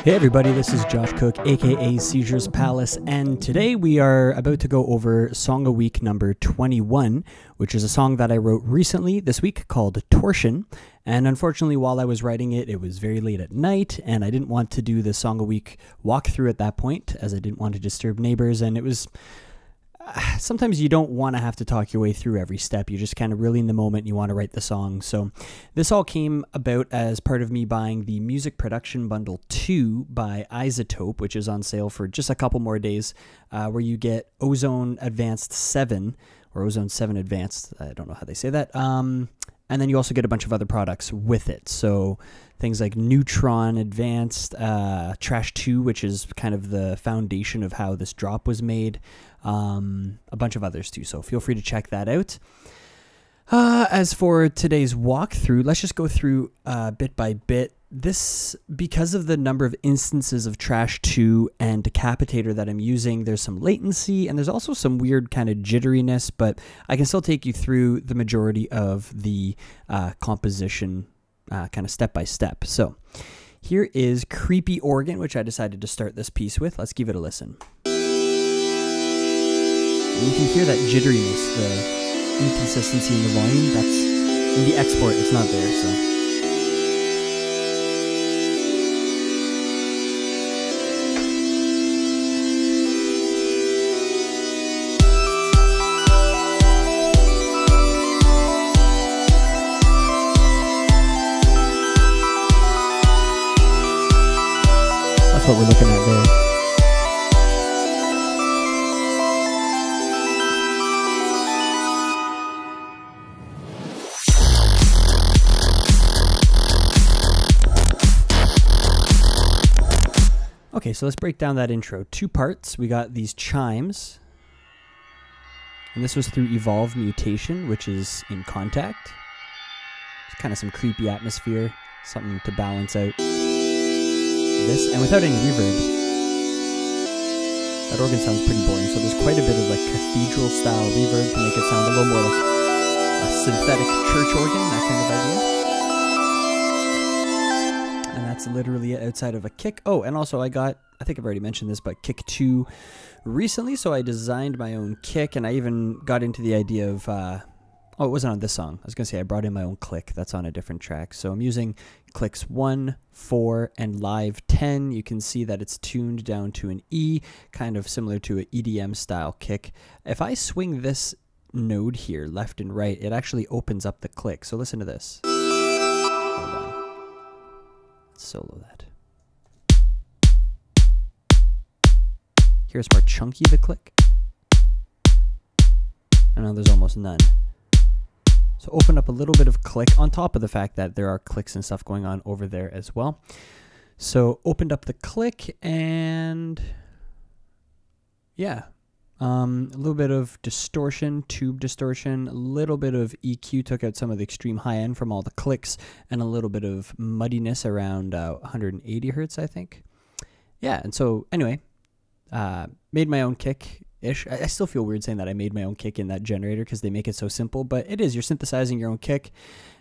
Hey everybody, this is Josh Cook, aka Seizures Palace, and today we are about to go over Song a Week number 21, which is a song that I wrote recently this week called Torsion. And unfortunately, while I was writing it, it was very late at night, and I didn't want to do the Song a Week walkthrough at that point, as I didn't want to disturb neighbors, and it was... Sometimes you don't want to have to talk your way through every step. You're just kind of really in the moment. You want to write the song. So this all came about as part of me buying the Music Production Bundle 2 by Isotope, which is on sale for just a couple more days, where you get Ozone Advanced 7, or Ozone 7 Advanced. I don't know how they say that. And then you also get a bunch of other products with it. So things like Neutron Advanced, Trash 2, which is kind of the foundation of how this drop was made. A bunch of others too, so feel free to check that out. As for today's walkthrough, let's just go through bit by bit. This, because of the number of instances of Trash 2 and Decapitator that I'm using, there's some latency and there's also some weird kind of jitteriness, but I can still take you through the majority of the composition kind of step by step. So here is Creepy Organ, which I decided to start this piece with. Let's give it a listen. And you can hear that jitteriness, the inconsistency in the volume. That's in the export, it's not there, so. That's what we're looking at there. Okay, so let's break down that intro. Two parts. We got these chimes, and this was through Evolve Mutation, which is in Contact. It's kind of some creepy atmosphere, something to balance out this, and without any reverb. That organ sounds pretty boring, so there's quite a bit of like cathedral-style reverb to make it sound a little more like a synthetic church organ, that kind of idea. And that's literally it outside of a kick. Oh, and also I think I've already mentioned this, but kick 2 recently, so I designed my own kick, and I even got into the idea of, oh, it wasn't on this song. I was going to say I brought in my own click. That's on a different track. So I'm using clicks 1, 4, and live 10. You can see that it's tuned down to an E, kind of similar to an EDM style kick. If I swing this node here, left and right, it actually opens up the click. So listen to this. Hold on. Solo that. Here's more chunky the click. And now there's almost none. So open up a little bit of click on top of the fact that there are clicks and stuff going on over there as well. So opened up the click and yeah. A little bit of distortion, tube distortion, a little bit of EQ, took out some of the extreme high end from all the clicks, and a little bit of muddiness around 180 hertz, I think. Yeah, and so anyway, made my own kick-ish. I still feel weird saying that I made my own kick in that generator because they make it so simple, but it is. You're synthesizing your own kick,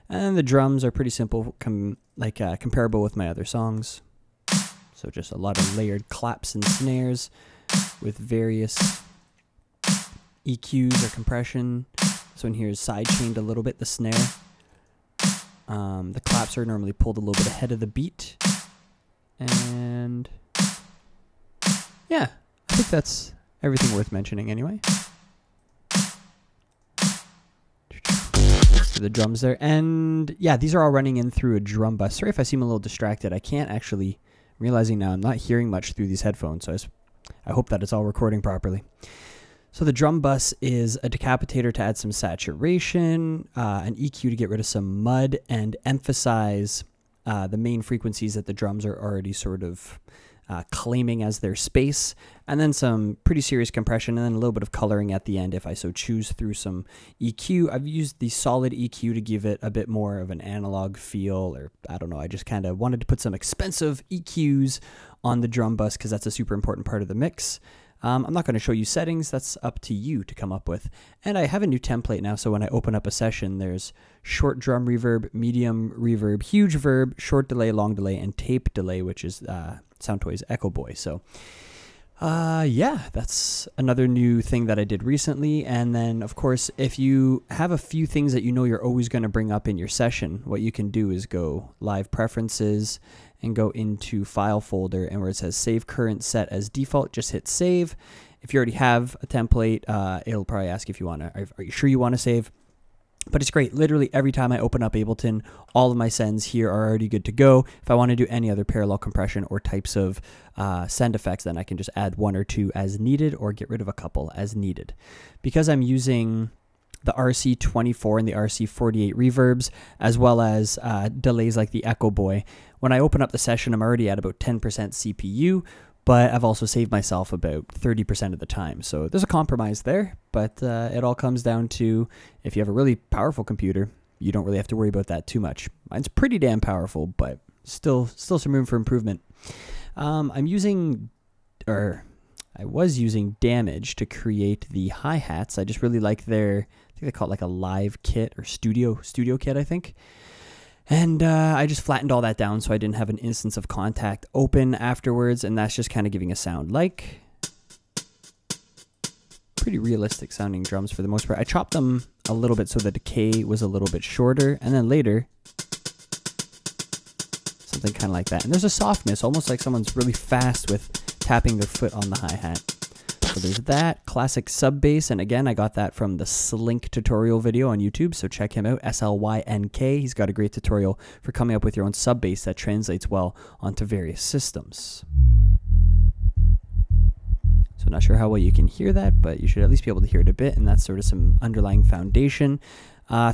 and the drums are pretty simple, comparable with my other songs. So just a lot of layered claps and snares with various EQs or compression. This one here is side-chained a little bit, the snare. The claps are normally pulled a little bit ahead of the beat. And yeah, I think that's everything worth mentioning anyway. To the drums there. And yeah, these are all running in through a drum bus. Sorry if I seem a little distracted. I can't actually, realizing now I'm not hearing much through these headphones, so I hope that it's all recording properly. So the drum bus is a decapitator to add some saturation, an EQ to get rid of some mud and emphasize the main frequencies that the drums are already sort of claiming as their space, and then some pretty serious compression, and then a little bit of coloring at the end if I so choose through some EQ. I've used the solid EQ to give it a bit more of an analog feel, or I don't know, I just kind of wanted to put some expensive EQs on the drum bus because that's a super important part of the mix. I'm not going to show you settings, that's up to you to come up with. And I have a new template now, so when I open up a session, there's short drum reverb, medium reverb, huge verb, short delay, long delay, and tape delay, which is Soundtoys Echo Boy. So yeah, that's another new thing that I did recently. And then, of course, if you have a few things that you know you're always going to bring up in your session, what you can do is go Live Preferences and go into File folder, and where it says Save Current Set as Default, just hit Save. If you already have a template, it'll probably ask if you want to, are you sure you want to save? But it's great. Literally every time I open up Ableton, all of my sends here are already good to go. If I want to do any other parallel compression or types of send effects, then I can just add 1 or 2 as needed or get rid of a couple as needed. Because I'm using the RC24 and the RC48 reverbs, as well as delays like the Echo Boy, when I open up the session, I'm already at about 10% CPU, but I've also saved myself about 30% of the time. So there's a compromise there, but it all comes down to, if you have a really powerful computer, you don't really have to worry about that too much. Mine's pretty damn powerful, but still some room for improvement. I was using Damage to create the hi-hats. I just really like their, I think they call it like a live kit or studio kit, I think. And I just flattened all that down so I didn't have an instance of Contact open afterwards, and that's just kind of giving a sound like pretty realistic sounding drums for the most part. I chopped them a little bit so the decay was a little bit shorter, and then later something kind of like that. And there's a softness, almost like someone's really fast with tapping their foot on the hi-hat. So there's that classic sub bass, and again, I got that from the Slynk tutorial video on YouTube, so check him out, SLYNK. He's got a great tutorial for coming up with your own sub bass that translates well onto various systems. So not sure how well you can hear that, but you should at least be able to hear it a bit, and that's sort of some underlying foundation.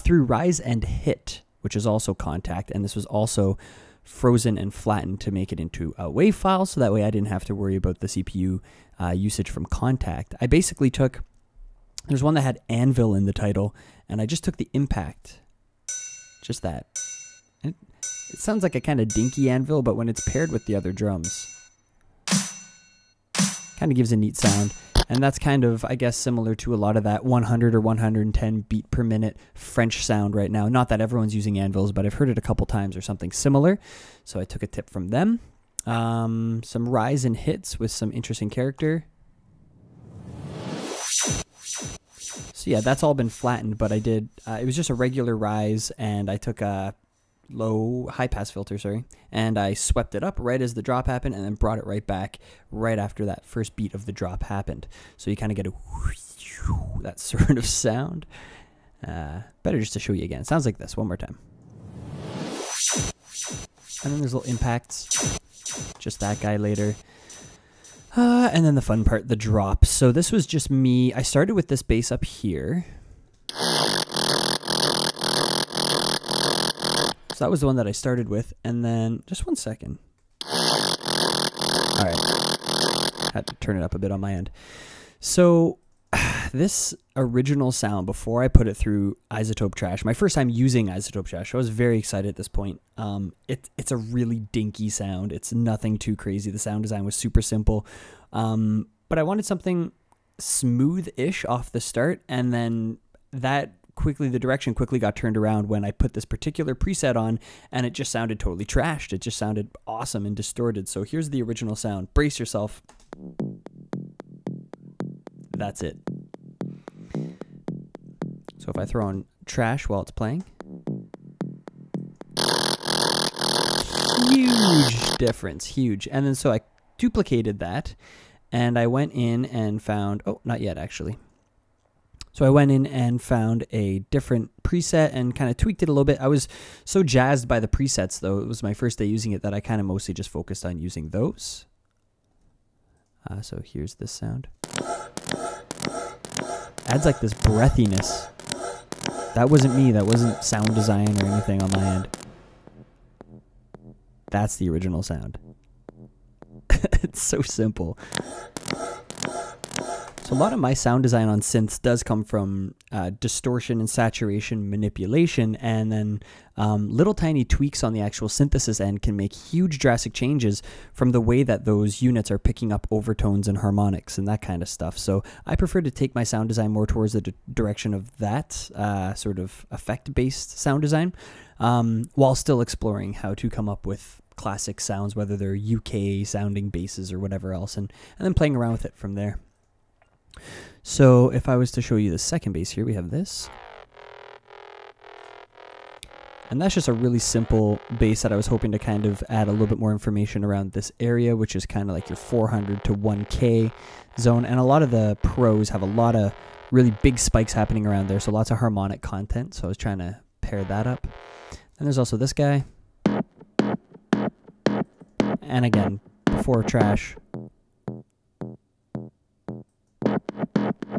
Through Rise and Hit, which is also Contact, and this was also frozen and flattened to make it into a WAV file, so that way I didn't have to worry about the CPU usage from Contact. I basically took, there's one that had Anvil in the title, and I just took the impact, just that. It sounds like a kind of dinky anvil, but when it's paired with the other drums, kind of gives a neat sound. And that's kind of, I guess, similar to a lot of that 100 or 110 beat per minute French sound right now. Not that everyone's using anvils, but I've heard it a couple times or something similar. So I took a tip from them. Some rise and hits with some interesting character. So yeah, that's all been flattened, but I did, it was just a regular rise, and I took a high pass filter, and I swept it up right as the drop happened, and then brought it right back right after that first beat of the drop happened. So you kind of get that sort of sound. Better just to show you again. It sounds like this one more time. And then there's little impacts, just that guy later. And then the fun part, the drop. So this was just me. I started with this bass up here. So that was the one that I started with, and then, just one second. All right, had to turn it up a bit on my end. So this original sound, before I put it through Isotope Trash, my first time using Isotope Trash, I was very excited at this point. It's a really dinky sound. It's nothing too crazy. The sound design was super simple, but I wanted something smooth-ish off the start, and then the direction quickly got turned around when I put this particular preset on, and it just sounded totally trashed. It just sounded awesome and distorted. So here's the original sound. Brace yourself. That's it. So if I throw on trash while it's playing, huge difference, huge. And then so I duplicated that, and I went in and found, oh, not yet actually. So I went in and found a different preset and kind of tweaked it a little bit. I was so jazzed by the presets, though. It was my first day using it, that I kind of mostly just focused on using those. So here's this sound. Adds like this breathiness. That wasn't me. That wasn't sound design or anything on my end. That's the original sound. It's so simple. So a lot of my sound design on synths does come from distortion and saturation manipulation, and then little tiny tweaks on the actual synthesis end can make huge drastic changes from the way that those units are picking up overtones and harmonics and that kind of stuff. So I prefer to take my sound design more towards the direction of that sort of effect-based sound design, while still exploring how to come up with classic sounds, whether they're UK sounding basses or whatever else, and then playing around with it from there. So if I was to show you the second bass here, we have this. And that's just a really simple bass that I was hoping to kind of add a little bit more information around this area, which is kind of like your 400 to 1K zone. And a lot of the pros have a lot of really big spikes happening around there, so lots of harmonic content. So I was trying to pair that up. And there's also this guy. And again, before trash.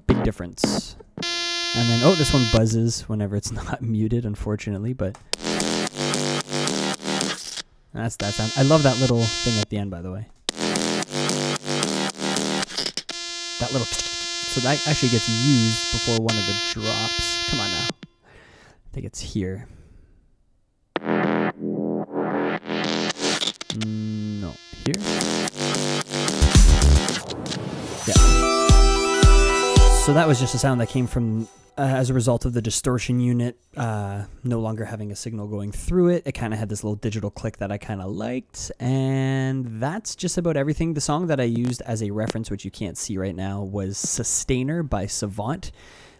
Big difference. And then, oh, this one buzzes whenever it's not muted, unfortunately, but that's that sound. I love that little thing at the end, by the way. That little, so that actually gets used before one of the drops. Come on now. I think it's here. No, here? Yeah. So that was just a sound that came from, as a result of the distortion unit no longer having a signal going through it. It kind of had this little digital click that I kind of liked. And that's just about everything. The song that I used as a reference, which you can't see right now, was Sustainer by Savant.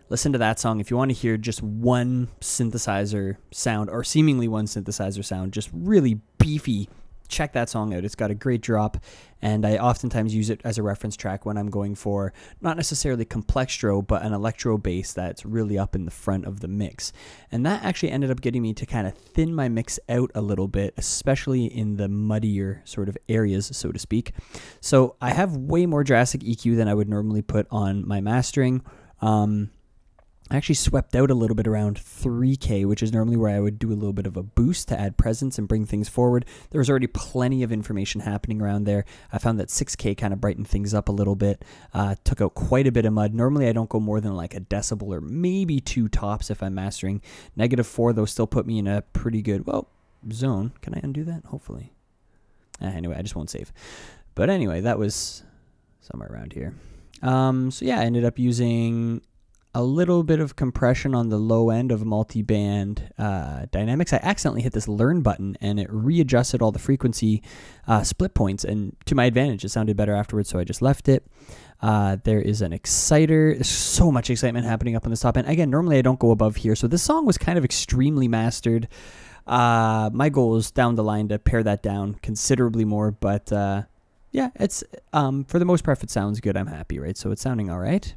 Listen to that song if you want to hear just one synthesizer sound, or seemingly one synthesizer sound, just really beefy. Check that song out. It's got a great drop, and I oftentimes use it as a reference track when I'm going for not necessarily complextro, but an electro bass that's really up in the front of the mix. And that actually ended up getting me to kind of thin my mix out a little bit, especially in the muddier sort of areas, so to speak. So I have way more drastic EQ than I would normally put on my mastering. I actually swept out a little bit around 3K, which is normally where I would do a little bit of a boost to add presence and bring things forward. There was already plenty of information happening around there. I found that 6K kind of brightened things up a little bit, took out quite a bit of mud. Normally I don't go more than like a decibel or maybe 2 tops if I'm mastering. -4 though still put me in a pretty good, well, zone. Can I undo that? Hopefully. Anyway, I just won't save. But anyway, that was somewhere around here. So yeah, I ended up using a little bit of compression on the low end of multi-band dynamics. I accidentally hit this learn button and it readjusted all the frequency split points, and to my advantage, it sounded better afterwards, so I just left it. There is an exciter. There's so much excitement happening up on the top end. Again, normally I don't go above here, so this song was kind of extremely mastered. My goal is down the line to pare that down considerably more, but yeah, it's for the most part, if it sounds good, I'm happy, right? So it's sounding all right.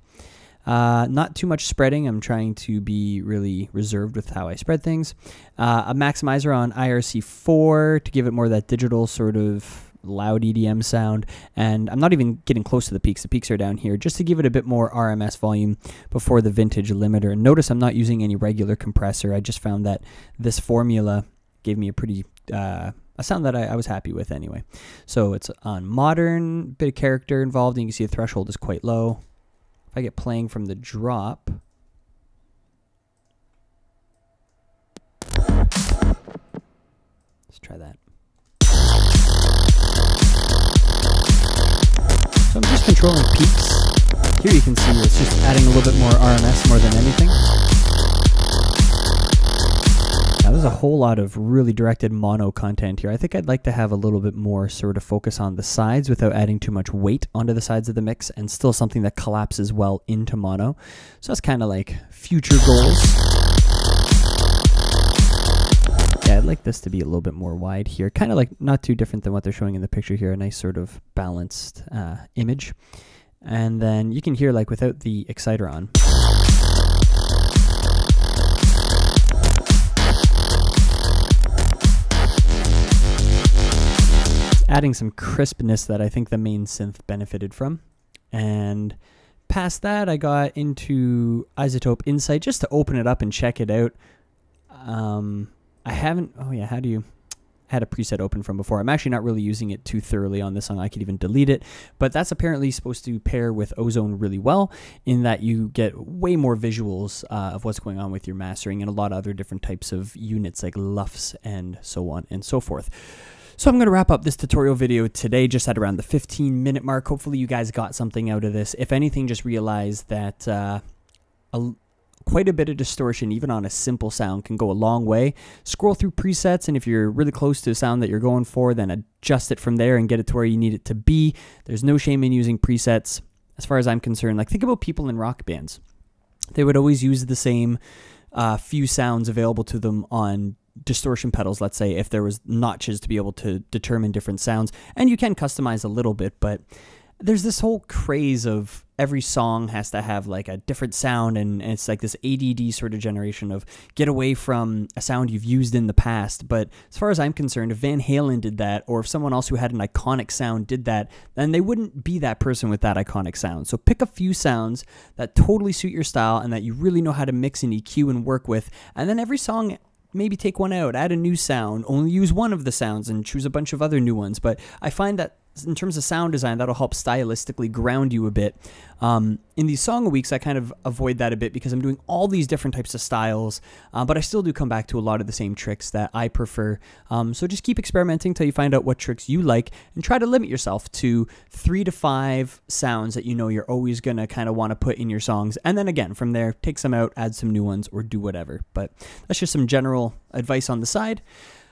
Not too much spreading. I'm trying to be really reserved with how I spread things. A maximizer on IRC4 to give it more of that digital sort of loud EDM sound. And I'm not even getting close to the peaks. The peaks are down here just to give it a bit more RMS volume before the vintage limiter. And notice I'm not using any regular compressor. I just found that this formula gave me a pretty a sound that I was happy with anyway. So it's on modern, bit of character involved, and you can see the threshold is quite low. If I get playing from the drop, let's try that. So I'm just controlling peaks. Here you can see it's just adding a little bit more RMS more than anything. Now there's a whole lot of really directed mono content here. I think I'd like to have a little bit more sort of focus on the sides without adding too much weight onto the sides of the mix, and still something that collapses well into mono. So that's kind of like future goals. Yeah, I'd like this to be a little bit more wide here. Kind of like not too different than what they're showing in the picture here. A nice sort of balanced image. And then you can hear like without the exciter on. Adding some crispness that I think the main synth benefited from. And past that, I got into Isotope Insight just to open it up and check it out. I haven't, oh yeah, how do you, had a preset open from before. I'm actually not really using it too thoroughly on this song. I could even delete it, but that's apparently supposed to pair with Ozone really well in that you get way more visuals of what's going on with your mastering and a lot of other different types of units like LUFS and so on and so forth. So I'm going to wrap up this tutorial video today just at around the 15-minute mark. Hopefully you guys got something out of this. If anything, just realize that quite a bit of distortion, even on a simple sound, can go a long way. Scroll through presets, and if you're really close to a sound that you're going for, then adjust it from there and get it to where you need it to be. There's no shame in using presets, as far as I'm concerned. Like, think about people in rock bands. They would always use the same few sounds available to them on distortion pedals, let's say, if there was notches to be able to determine different sounds. And you can customize a little bit, but there's this whole craze of every song has to have like a different sound, and it's like this ADD sort of generation of get away from a sound you've used in the past. But as far as I'm concerned, if Van Halen did that, or if someone else who had an iconic sound did that, then they wouldn't be that person with that iconic sound. So pick a few sounds that totally suit your style and that you really know how to mix and EQ and work with, and then every song, maybe take one out, add a new sound, only use one of the sounds and choose a bunch of other new ones. But I find that in terms of sound design, that'll help stylistically ground you a bit. In these song of weeks, I kind of avoid that a bit because I'm doing all these different types of styles, but I still do come back to a lot of the same tricks that I prefer. So just keep experimenting till you find out what tricks you like, and try to limit yourself to 3 to 5 sounds that you know you're always going to kind of want to put in your songs. And then again, from there, take some out, add some new ones, or do whatever. But that's just some general advice on the side.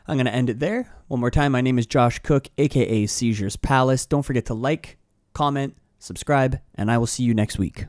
I'm going to end it there. One more time, my name is Josh Cook, aka Seizures Palace. Don't forget to like, comment, subscribe, and I will see you next week.